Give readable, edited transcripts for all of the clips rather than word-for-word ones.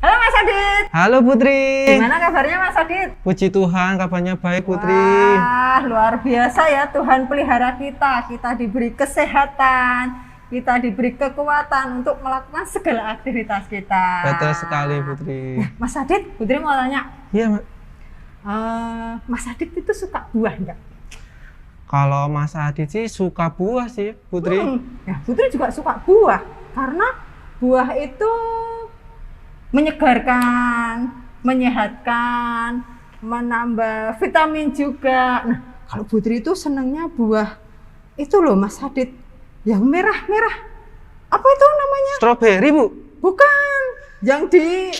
Halo Mas Adit. Halo Putri. Gimana kabarnya Mas Adit? Puji Tuhan, kabarnya baik Putri. Wah, luar biasa ya, Tuhan pelihara kita. Kita diberi kesehatan, kita diberi kekuatan untuk melakukan segala aktivitas kita. Betul sekali Putri. Mas Adit, Putri mau tanya. Iya, Mas Adit itu suka buah enggak? kalau Mas Adit sih suka buah sih Putri. Ya, Putri juga suka buah karena buah itu menyegarkan, menyehatkan, menambah vitamin juga. Nah, kalau Putri itu senangnya buah itu loh Mas Adit, yang merah-merah. Apa itu namanya? Stroberi Bu? Bukan, yang di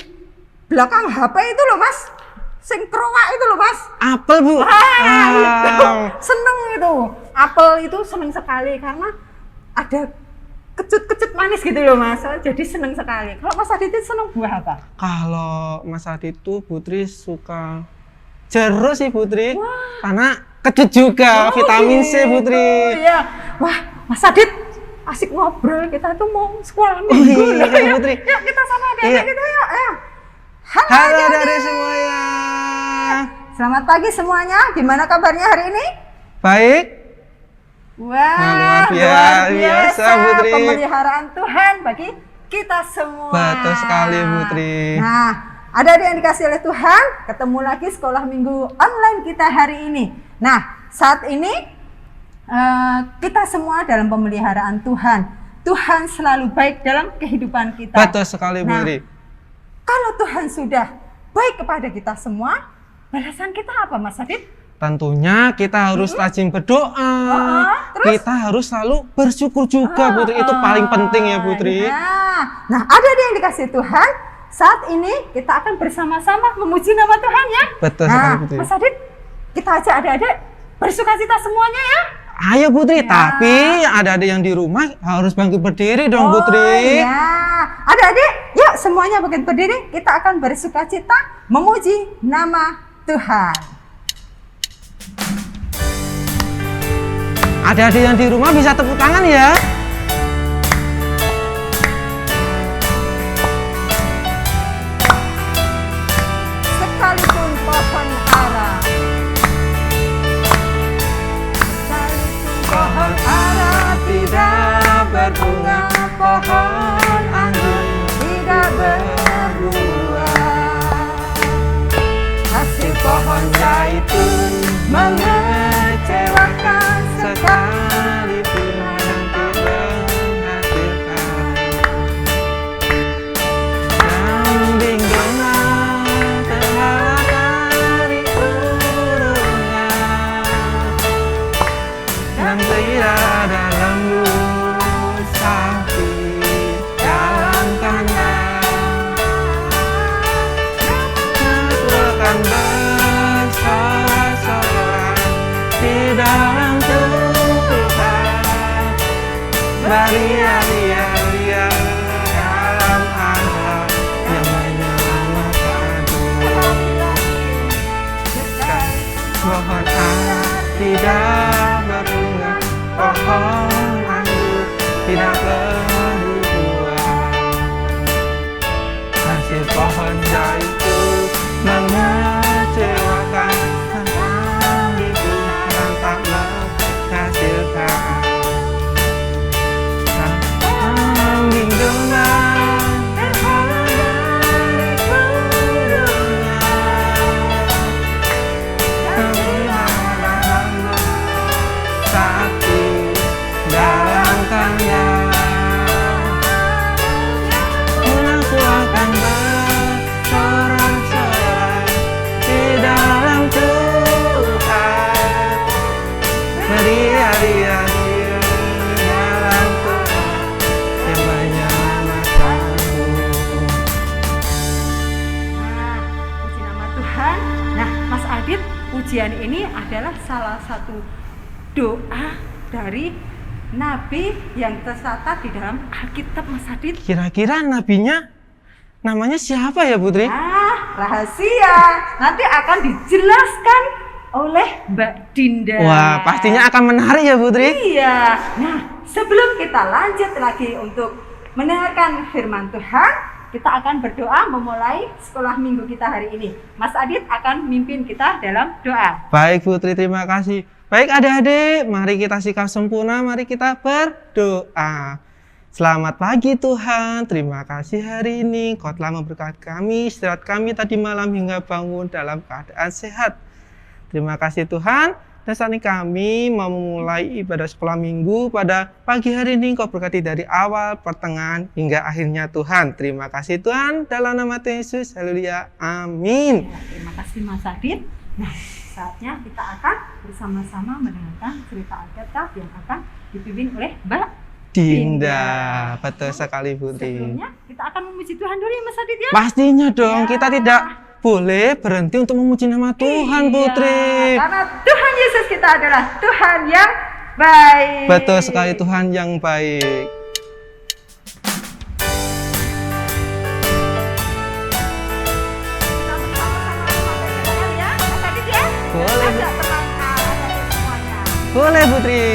belakang HP itu loh Mas. Sing kroak itu loh Mas. Apel Bu? Itu. Seneng itu. Apel itu seneng sekali karena ada kecut-kecut manis gitu loh Mas. Jadi seneng sekali. Kalau Mas Adit itu seneng buah apa? Kalau Mas Adit itu Putri suka jeruk sih Putri. Wah. Karena kecut juga, vitamin C Putri. Iya. Wah, Mas Adit asik ngobrol. Kita tuh mau sekolah minggu loh. Iya Putri. Yuk kita sama adik-adik Iya. kita yuk. Ayo. Halo adik-adik semuanya. Selamat pagi semuanya. Gimana kabarnya hari ini? Baik. Wah, luar biasa Putri. Pemeliharaan Tuhan bagi kita semua. Betul sekali Putri. Nah, ada yang dikasih oleh Tuhan, ketemu lagi sekolah minggu online kita hari ini. Nah, saat ini kita semua dalam pemeliharaan Tuhan. Tuhan selalu baik dalam kehidupan kita. Betul sekali Putri. Kalau Tuhan sudah baik kepada kita semua, balasan kita apa Mas Adit? Tentunya kita harus rajin berdoa. Terus? Kita harus selalu bersyukur juga Putri. Itu paling penting ya Putri. Nah, ada yang dikasih Tuhan. Saat ini kita akan bersama-sama memuji nama Tuhan ya. Betul sekali Putri. Mas Adit, kita ajak adik-adik bersukacita semuanya ya. Ayo Putri, tapi ada yang di rumah harus bangkit berdiri dong Putri. Iya. Adik-adik, yuk semuanya bangkit berdiri. Kita akan bersukacita memuji nama Tuhan. Adik-adik yang di rumah bisa tepuk tangan ya. Sekalipun pohon ara, Pohon ara tidak berbunga, pohon anggur tidak berbuah. hasil pohon zaitun Mengecewakan sekalipun nanti menghasilkan kambing domba terhalang dari urungnya dan tidak ada lembu sapi dalam kandang. Aku akan bersorak-sorai di dalam Tuhan, beria-ria dalam Allah yang menyelamatkanku. Pohon ara tidak berbunga, pohon anggur tidak berbuah, hasil pohon zaitun mengecewakan sekalipun tak menghasilkan kambing domba terhalang dari urungnya dan tidak ada lembu sapi dalam kandang. Aku akan bersorak-sorai di dalam Tuhan, beria-ria di dalam Tuhan yang menyelamatkanku. Nah, puji nama Tuhan. Nah, Mas Adit, pujian ini adalah salah satu doa dari Nabi yang tercatat di dalam Alkitab Mas Adit. Kira-kira nabinya namanya siapa ya Putri? Rahasia. Nanti akan dijelaskan oleh Mbak Dinda. Wah, pastinya akan menarik ya Putri. Iya. Nah, sebelum kita lanjut lagi untuk mendengarkan firman Tuhan, kita akan berdoa memulai sekolah minggu kita hari ini. Mas Adit akan memimpin kita dalam doa. Baik Putri, terima kasih. Baik adik-adik, mari kita sikap sempurna, mari kita berdoa. Selamat pagi Tuhan, terima kasih hari ini Kau telah memberkati kami, istirahat kami tadi malam hingga bangun dalam keadaan sehat. Terima kasih Tuhan, dan saat ini kami mau memulai ibadah sekolah minggu pada pagi hari ini. Kau berkati dari awal, pertengahan, hingga akhirnya Tuhan. Terima kasih Tuhan, dalam nama Tuhan Yesus, haleluya, amin. Ya, terima kasih Mas Adit. Nah, saatnya kita akan bersama-sama mendengarkan cerita Alkitab yang akan dipimpin oleh Mbak Dinda, betul sekali Putri. Sebelumnya kita akan memuji Tuhan dulu ya Mas Adit ya. Pastinya dong, Ya. kita tidak boleh berhenti untuk memuji nama Tuhan Putri. Karena Tuhan Yesus kita adalah Tuhan yang baik. Betul sekali, Tuhan yang baik. Kita bersama-sama membacakan ya, Mas Adit ya. Boleh, Bu. Ajak teman-teman, ajak semuanya. Boleh Putri.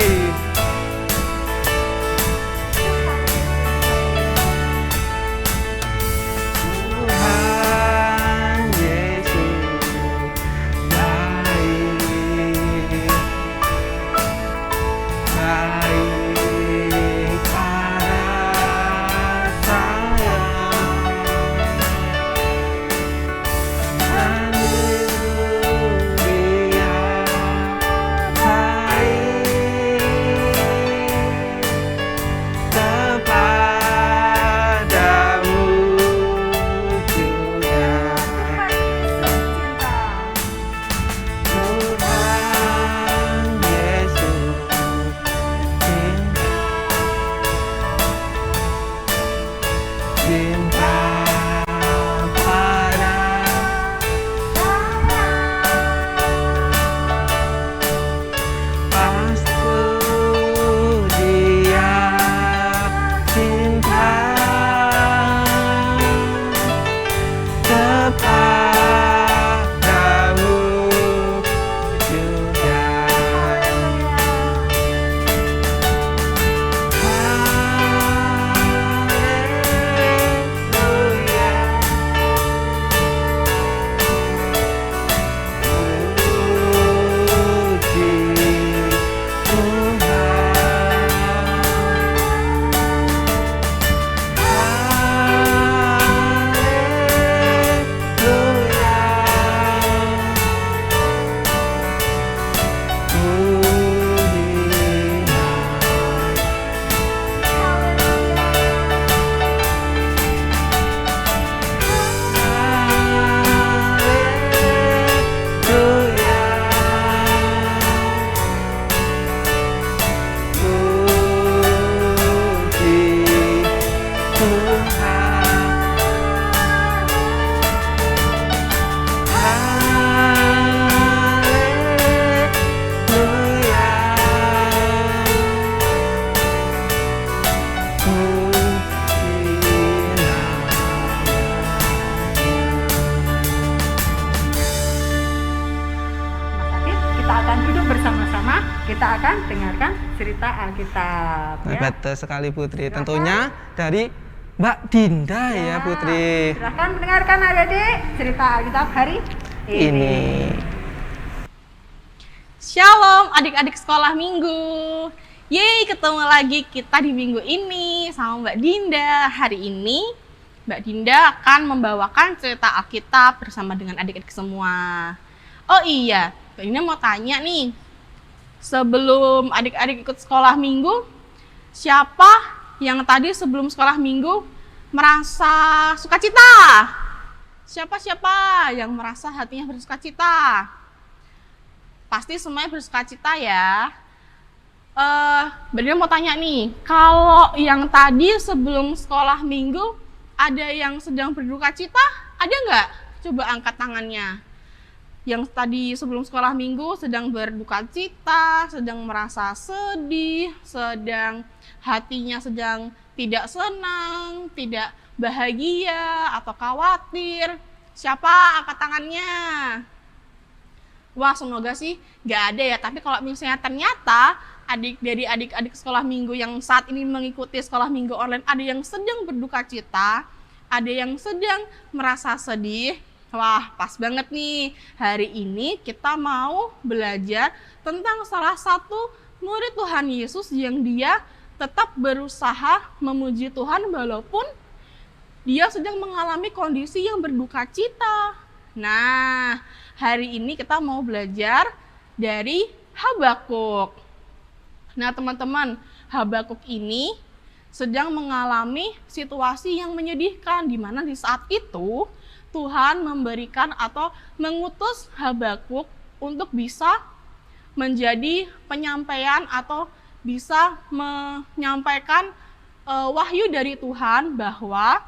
Tuhan Yesus baik, baik pada saya, dan Dia baik kepadamu juga. Tuhan Yesus cinta pada pasti Dia cinta kepadamu juga. Mas Adit, kita akan duduk bersama-sama. Kita akan dengarkan cerita Alkitab. Ya. Betul sekali Putri. Tentunya dari Mbak Dinda ya Putri. Silahkan mendengarkan adik-adik cerita Alkitab hari Ini. Shalom adik-adik sekolah minggu. Yeay, ketemu lagi kita di minggu ini sama Mbak Dinda. Hari ini Mbak Dinda akan membawakan cerita Alkitab bersama dengan adik-adik semua. Oh iya, Mbak Dinda mau tanya nih. Sebelum adik-adik ikut sekolah minggu, siapa yang tadi sebelum sekolah minggu merasa sukacita? Siapa-siapa yang merasa hatinya bersukacita? Pasti semuanya bersukacita ya. Mbak Dinda mau tanya nih, kalau yang tadi sebelum sekolah minggu ada yang sedang berduka cita, ada nggak? Coba angkat tangannya. Yang tadi sebelum sekolah minggu sedang berduka cita, sedang merasa sedih, sedang hatinya sedang tidak senang, tidak bahagia atau khawatir. Siapa angkat tangannya? Wah, semoga sih nggak ada ya. Tapi kalau misalnya ternyata adik-adik sekolah minggu yang saat ini mengikuti sekolah minggu online ada yang sedang berduka cita, ada yang sedang merasa sedih. Wah, pas banget nih. Hari ini kita mau belajar tentang salah satu murid Tuhan Yesus yang dia tetap berusaha memuji Tuhan walaupun dia sedang mengalami kondisi yang berduka cita. Nah, hari ini kita mau belajar dari Habakuk. Nah, teman-teman, Habakuk ini sedang mengalami situasi yang menyedihkan, di mana di saat itu Tuhan memberikan atau mengutus Habakuk untuk bisa menjadi penyampaian atau bisa menyampaikan wahyu dari Tuhan bahwa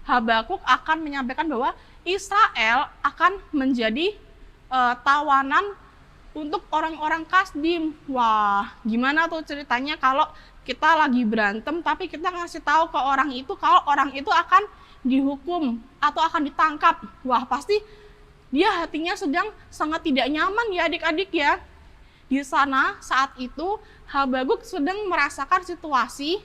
Habakuk akan menyampaikan bahwa Israel akan menjadi tawanan untuk orang-orang Kasdim. Wah, gimana tuh ceritanya kalau kita lagi berantem tapi kita ngasih tahu ke orang itu kalau orang itu akan dihukum atau akan ditangkap. Wah, pasti dia hatinya sedang sangat tidak nyaman ya adik-adik ya. Di sana saat itu Habakuk sedang merasakan situasi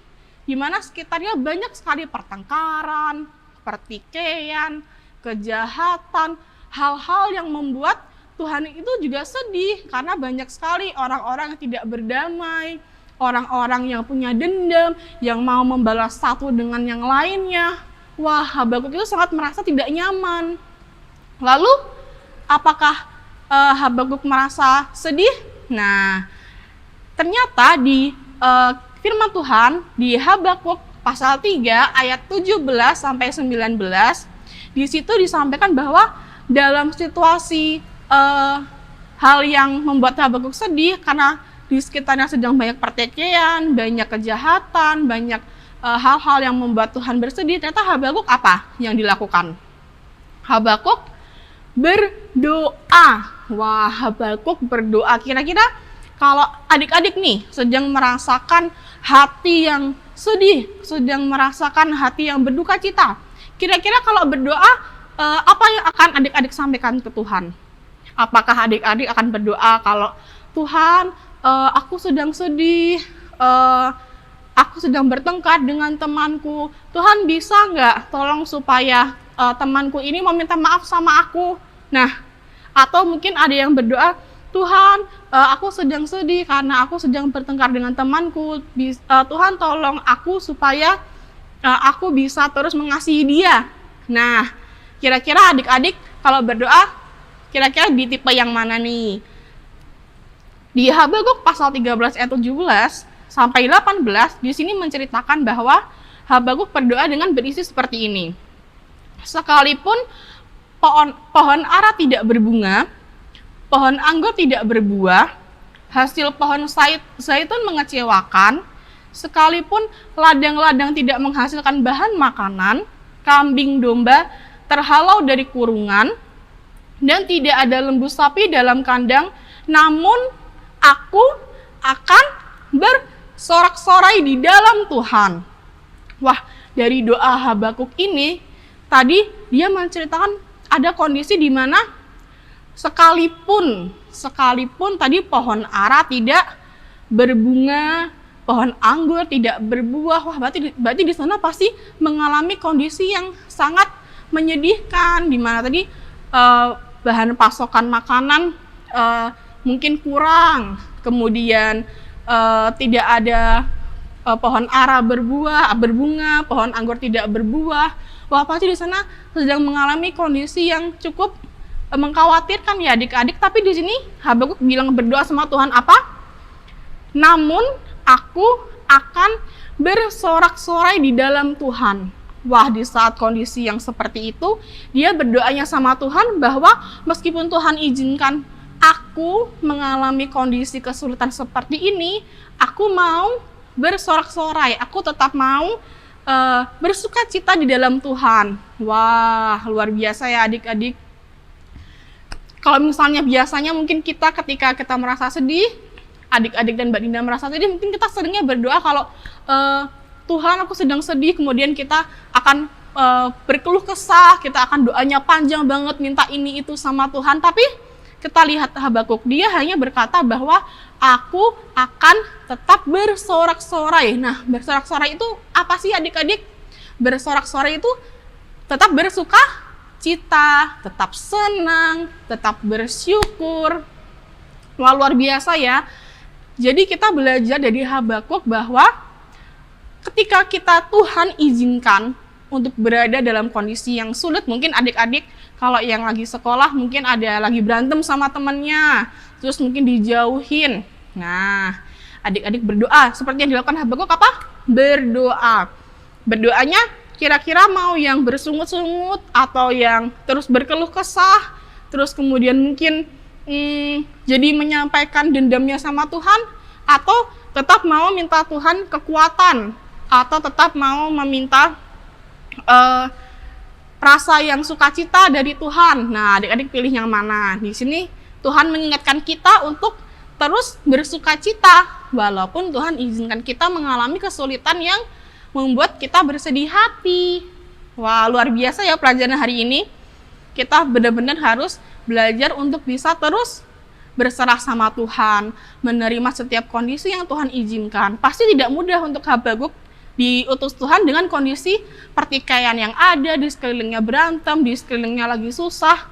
di mana sekitarnya banyak sekali pertengkaran, pertikaian, kejahatan, hal-hal yang membuat Tuhan itu juga sedih karena banyak sekali orang-orang yang tidak berdamai, orang-orang yang punya dendam, yang mau membalas satu dengan yang lainnya. Wah, Habakuk itu sangat merasa tidak nyaman. Lalu, apakah Habakuk merasa sedih? Nah, ternyata di firman Tuhan di Habakuk pasal 3 ayat 17 sampai 19, di situ disampaikan bahwa dalam situasi hal yang membuat Habakuk sedih karena di sekitarnya sedang banyak pertikaian, banyak kejahatan, banyak hal-hal yang membuat Tuhan bersedih, ternyata Habakuk apa yang dilakukan? Habakuk berdoa. Wah, Habakuk berdoa. Kira-kira kalau adik-adik nih sedang merasakan hati yang sedih, sedang merasakan hati yang berduka cita, kira-kira kalau berdoa, apa yang akan adik-adik sampaikan ke Tuhan? Apakah adik-adik akan berdoa kalau Tuhan, aku sedang sedih, aku sedang bertengkar dengan temanku, Tuhan bisa nggak tolong supaya temanku ini mau minta maaf sama aku? Nah, atau mungkin ada yang berdoa, Tuhan, aku sedang sedih karena aku sedang bertengkar dengan temanku, Tuhan tolong aku supaya aku bisa terus mengasihi dia. Nah, kira-kira adik-adik kalau berdoa, kira-kira di tipe yang mana nih? Di Habakuk pasal 13 ayat 17 sampai 18, di sini menceritakan bahwa Habakuk berdoa dengan berisi seperti ini. Sekalipun pohon ara tidak berbunga, pohon anggur tidak berbuah, hasil pohon zaitun mengecewakan, sekalipun ladang-ladang tidak menghasilkan bahan makanan, kambing domba terhalau dari kurungan, dan tidak ada lembu sapi dalam kandang, namun aku akan bersorak-sorai di dalam Tuhan. Wah, dari doa Habakuk ini, tadi dia menceritakan ada kondisi di mana sekalipun tadi pohon ara tidak berbunga, pohon anggur tidak berbuah, wah berarti di sana pasti mengalami kondisi yang sangat menyedihkan, di mana tadi bahan pasokan makanan mungkin kurang, kemudian tidak ada pohon ara berbunga, pohon anggur tidak berbuah. Wah, pasti di sana sedang mengalami kondisi yang cukup mengkhawatirkan ya adik-adik. Tapi di sini Habakuk bilang berdoa sama Tuhan apa? Namun aku akan bersorak-sorai di dalam Tuhan. Wah, di saat kondisi yang seperti itu, dia berdoanya sama Tuhan bahwa meskipun Tuhan izinkan aku mengalami kondisi kesulitan seperti ini, aku mau bersorak-sorai, aku tetap mau bersuka cita di dalam Tuhan. Wah, luar biasa ya adik-adik. Kalau misalnya biasanya mungkin kita ketika kita merasa sedih, adik-adik dan Mbak Dinda merasa sedih, mungkin kita seringnya berdoa kalau Tuhan aku sedang sedih, kemudian kita akan berkeluh kesah, kita akan doanya panjang banget, minta ini itu sama Tuhan. Tapi kita lihat Habakuk, dia hanya berkata bahwa aku akan tetap bersorak-sorai. Nah, bersorak-sorai itu apa sih adik-adik? Bersorak-sorai itu tetap bersuka cita, tetap senang, tetap bersyukur. Wah, luar biasa ya. Jadi kita belajar dari Habakuk bahwa ketika kita Tuhan izinkan untuk berada dalam kondisi yang sulit, mungkin adik-adik kalau yang lagi sekolah mungkin ada lagi berantem sama temannya, terus mungkin dijauhin. Nah, adik-adik berdoa seperti yang dilakukan Habakuk apa? Berdoa. Berdoanya kira-kira mau yang bersungut-sungut atau yang terus berkeluh kesah, terus kemudian mungkin jadi menyampaikan dendamnya sama Tuhan, atau tetap mau minta Tuhan kekuatan, atau tetap mau meminta rasa yang sukacita dari Tuhan. Nah, adik-adik pilih yang mana? Di sini Tuhan mengingatkan kita untuk terus bersukacita, walaupun Tuhan izinkan kita mengalami kesulitan yang membuat kita bersedih hati. Wah, luar biasa ya pelajaran hari ini. Kita benar-benar harus belajar untuk bisa terus berserah sama Tuhan, menerima setiap kondisi yang Tuhan izinkan. Pasti tidak mudah untuk Habakuk diutus Tuhan dengan kondisi pertikaian yang ada, di sekelilingnya berantem, di sekelilingnya lagi susah.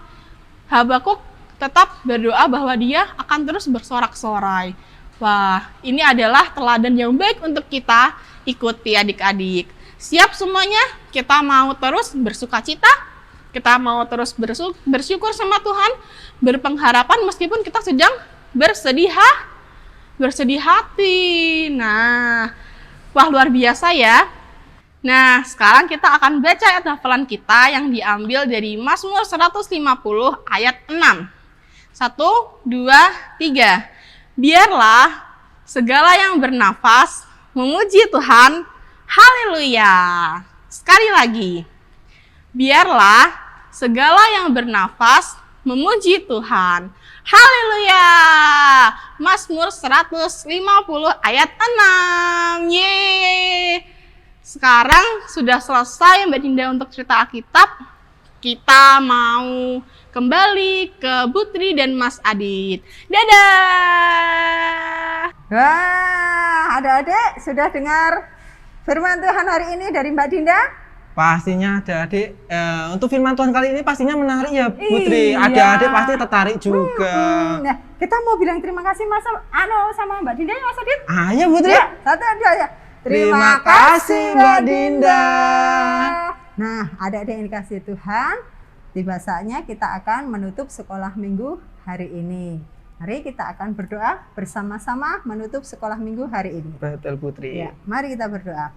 Habakuk tetap berdoa bahwa dia akan terus bersorak-sorai. Wah, ini adalah teladan yang baik untuk kita ikuti adik-adik. Siap semuanya? Kita mau terus bersukacita? Kita mau terus bersyukur sama Tuhan, berpengharapan meskipun kita sedang bersedih hati. Nah, wah luar biasa ya. Nah, sekarang kita akan baca ayat hafalan kita yang diambil dari Mazmur 150 ayat 6. 1, 2, 3. Biarlah segala yang bernafas memuji Tuhan. Haleluya. Sekali lagi. Biarlah segala yang bernafas memuji Tuhan. Haleluya. Mazmur 150 ayat 6. Yeay. Sekarang sudah selesai Mbak Dinda untuk cerita Alkitab. Kita mau kembali ke Putri dan Mas Adit. Dadah. Wah, adik-adik sudah dengar firman Tuhan hari ini dari Mbak Dinda? Pastinya adik-adik, untuk firman Tuhan kali ini pastinya menarik ya Putri. Iya. Adik-adik pasti tertarik juga. Nah, kita mau bilang terima kasih sama Mbak Dinda ya Mas Adit? Ayo Putri. Ya, 1, 2 ya. Terima kasih Mbak Dinda. Nah, adik-adik yang dikasih Tuhan, tiba saatnya kita akan menutup sekolah minggu hari ini. Mari kita akan berdoa bersama-sama menutup sekolah minggu hari ini. Betul Putri. Ya, mari kita berdoa.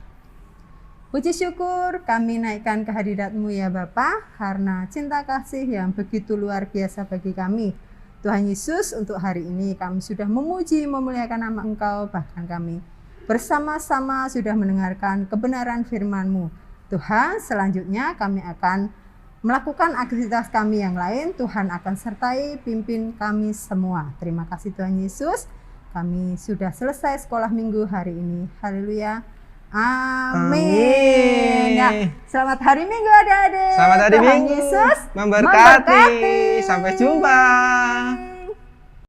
Puji syukur kami naikkan kehadirat-Mu ya Bapa, karena cinta kasih yang begitu luar biasa bagi kami. Tuhan Yesus, untuk hari ini kami sudah memuji, memuliakan nama Engkau, bahkan kami bersama-sama sudah mendengarkan kebenaran firman-Mu. Tuhan, selanjutnya kami akan melakukan aktivitas kami yang lain. Tuhan akan sertai, pimpin kami semua. Terima kasih Tuhan Yesus, kami sudah selesai sekolah minggu hari ini. Haleluya. Amin. Ya, selamat hari Minggu adik-adik. Selamat hari Tuhan Minggu. Yesus Memberkati. Sampai jumpa.